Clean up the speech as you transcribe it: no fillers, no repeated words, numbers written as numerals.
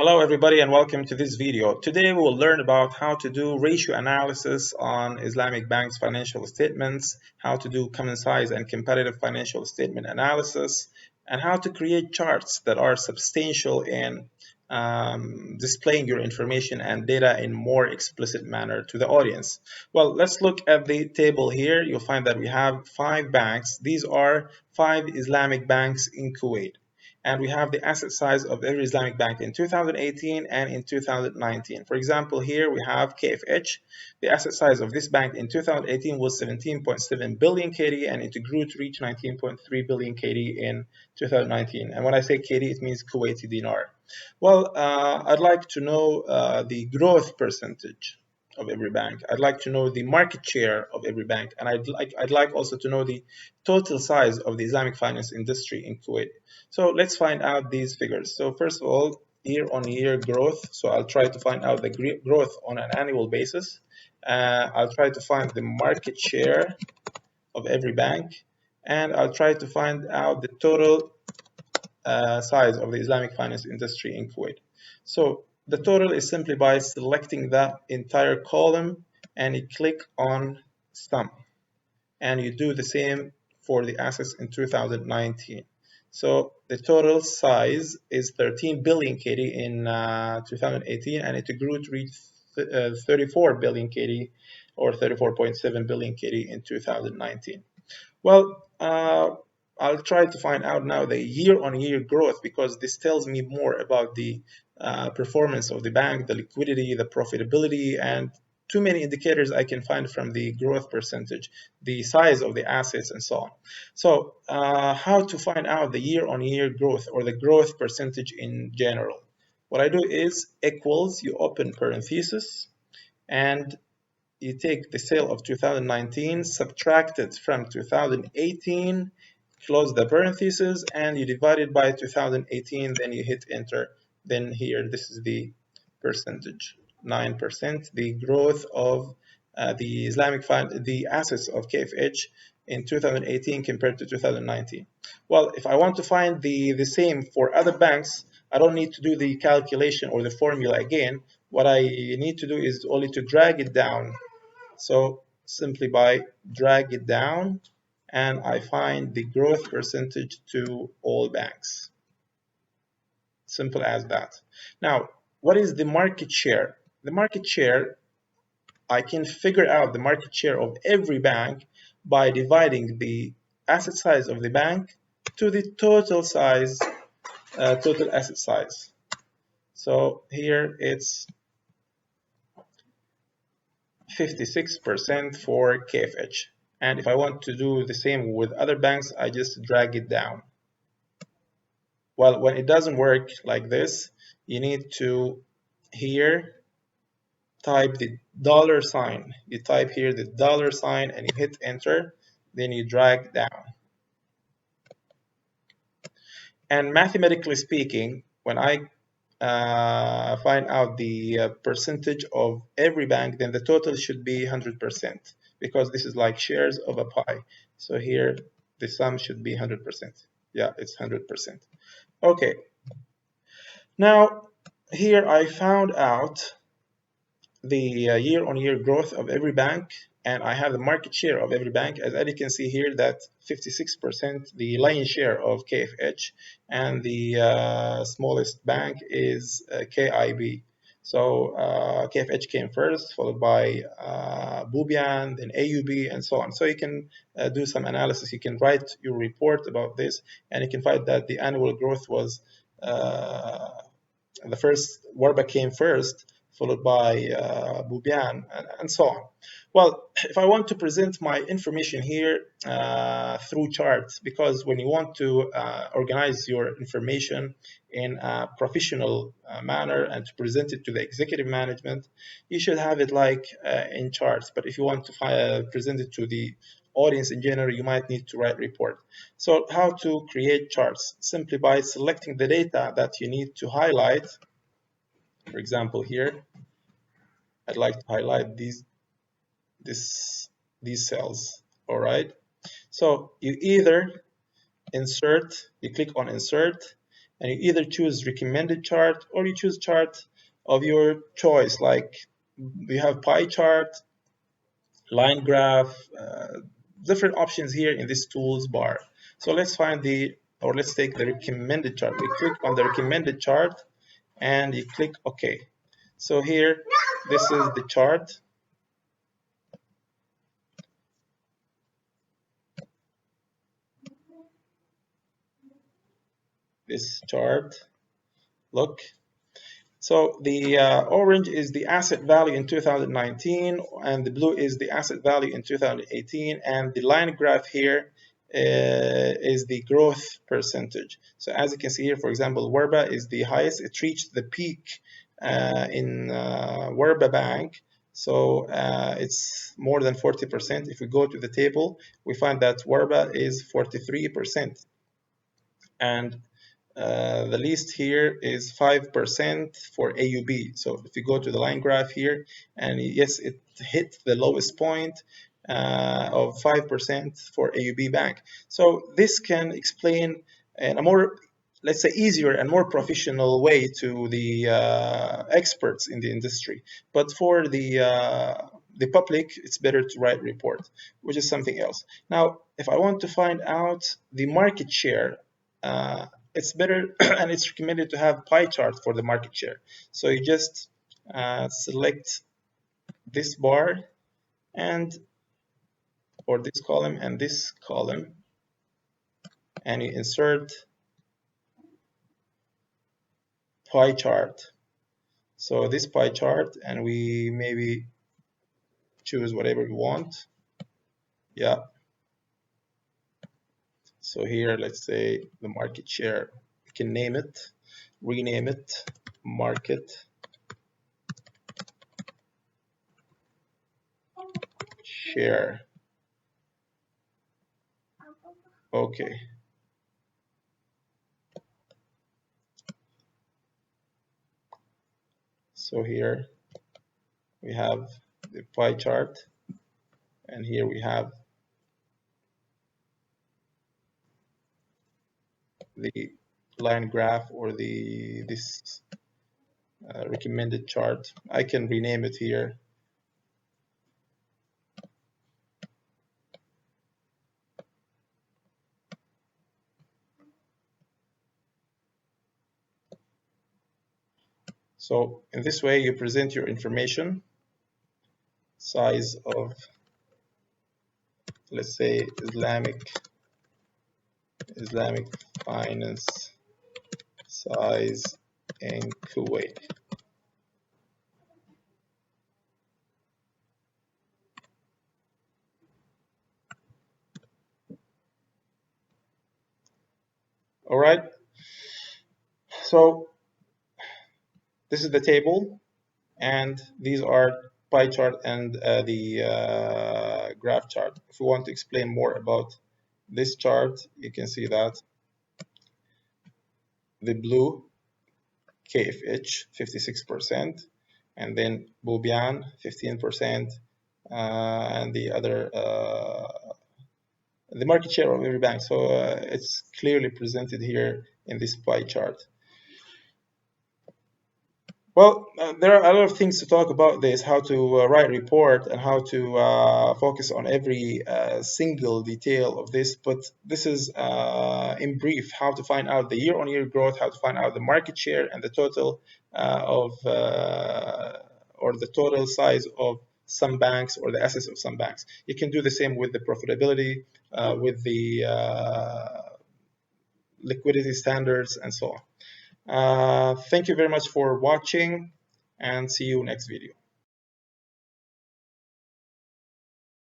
Hello everybody and welcome to this video. Today we will learn about how to do ratio analysis on Islamic banks financial statements, how to do common size and comparative financial statement analysis, and how to create charts that are substantial in displaying your information and data in more explicit manner to the audience. Well, let's look at the table here. You'll find that we have 5 banks. These are 5 Islamic banks in Kuwait. And we have the asset size of every Islamic bank in 2018 and in 2019. For example, here we have KFH. The asset size of this bank in 2018 was 17.7 billion KD and it grew to reach 19.3 billion KD in 2019. And when I say KD, it means Kuwaiti dinar. Well, I'd like to know the growth percentage of every bank. I'd like to know the market share of every bank, and I'd like also to know the total size of the Islamic finance industry in Kuwait. So let's find out these figures. So first of all, year-on-year growth. So I'll try to find out the growth on an annual basis. I'll try to find the market share of every bank, and I'll try to find out the total size of the Islamic finance industry in Kuwait. So the total is simply by selecting the entire column and you click on sum, and you do the same for the assets in 2019. So the total size is 13 billion KD in 2018 and it grew to reach 34 billion KD or 34.7 billion KD in 2019. Well, I'll try to find out now the year-on-year growth because this tells me more about the performance of the bank, the liquidity, the profitability, and too many indicators I can find from the growth percentage, the size of the assets, and so on. So how to find out the year-on-year growth or the growth percentage in general? What I do is equals, you open parenthesis, and you take the sale of 2019, subtract it from 2018, close the parentheses, and you divide it by 2018, then you hit enter. Then here, this is the percentage, 9%, the growth of the Islamic fund, the assets of KFH in 2018 compared to 2019. Well, if I want to find the same for other banks, I don't need to do the calculation or the formula again. What I need to do is only to drag it down. So simply by drag it down, and I find the growth percentage to all banks. Simple as that. Now, what is the market share? The market share, I can figure out the market share of every bank by dividing the asset size of the bank to the total size, total asset size. So here it's 56% for KFH. And if I want to do the same with other banks, I just drag it down. Well, when it doesn't work like this, you need to here type the dollar sign. You type here the dollar sign and you hit enter, then you drag down. And mathematically speaking, when I find out the percentage of every bank, then the total should be 100% because this is like shares of a pie. So here the sum should be 100%. Yeah, it's 100%. Okay. Now here I found out the year-on-year growth of every bank, and I have the market share of every bank. As you can see here, that 56%, the lion's share of KFH, and the smallest bank is KIB. So KFH came first, followed by Bubian, then AUB, and so on. So you can do some analysis. You can write your report about this, and you can find that the annual growth was the first, Warba came first, followed by Bubian, and so on. Well, if I want to present my information here through charts, because when you want to organize your information in a professional manner and to present it to the executive management, you should have it like in charts. But if you want to present it to the audience in general, you might need to write report. So how to create charts? Simply by selecting the data that you need to highlight. For example, here, I'd like to highlight these cells. All right. So you either insert, you click on insert, and you either choose recommended chart or you choose chart of your choice. Like we have pie chart, line graph, different options here in this tools bar. So let's find let's take the recommended chart. We click on the recommended chart and you click OK. So here, this is the chart. This chart, look. So the orange is the asset value in 2019, and the blue is the asset value in 2018, and the line graph here is the growth percentage. So as you can see here, for example, Werba is the highest. It reached the peak in Werba Bank. So it's more than 40%. If we go to the table, we find that Werba is 43%. And the least here is 5% for AUB. So if you go to the line graph here, and yes, it hit the lowest point of 5% for AUB Bank. So this can explain in a more, let's say, easier and more professional way to the experts in the industry. But for the public, it's better to write report, which is something else. Now, if I want to find out the market share, it's better and it's recommended to have pie chart for the market share. So you just select this bar and or this column and this column, and you insert pie chart. So this pie chart, and we maybe choose whatever we want. Yeah. So here, let's say the market share. We can name it, rename it, market share. Okay. So here we have the pie chart, and here we have the line graph or this recommended chart. I can rename it here. So in this way, you present your information, size of, let's say, Islamic finance size in Kuwait. All right. So this is the table, and these are pie chart and the graph chart. If we want to explain more about this chart, you can see that the blue KFH 56%, and then Bobian 15%, and the other the market share of every bank. So it's clearly presented here in this pie chart. Well, there are a lot of things to talk about this, how to write a report and how to focus on every single detail of this. But this is, in brief, how to find out the year-on-year growth, how to find out the market share and the total or the total size of some banks or the assets of some banks. You can do the same with the profitability, with the liquidity standards, and so on. Thank you very much for watching, and see you next video.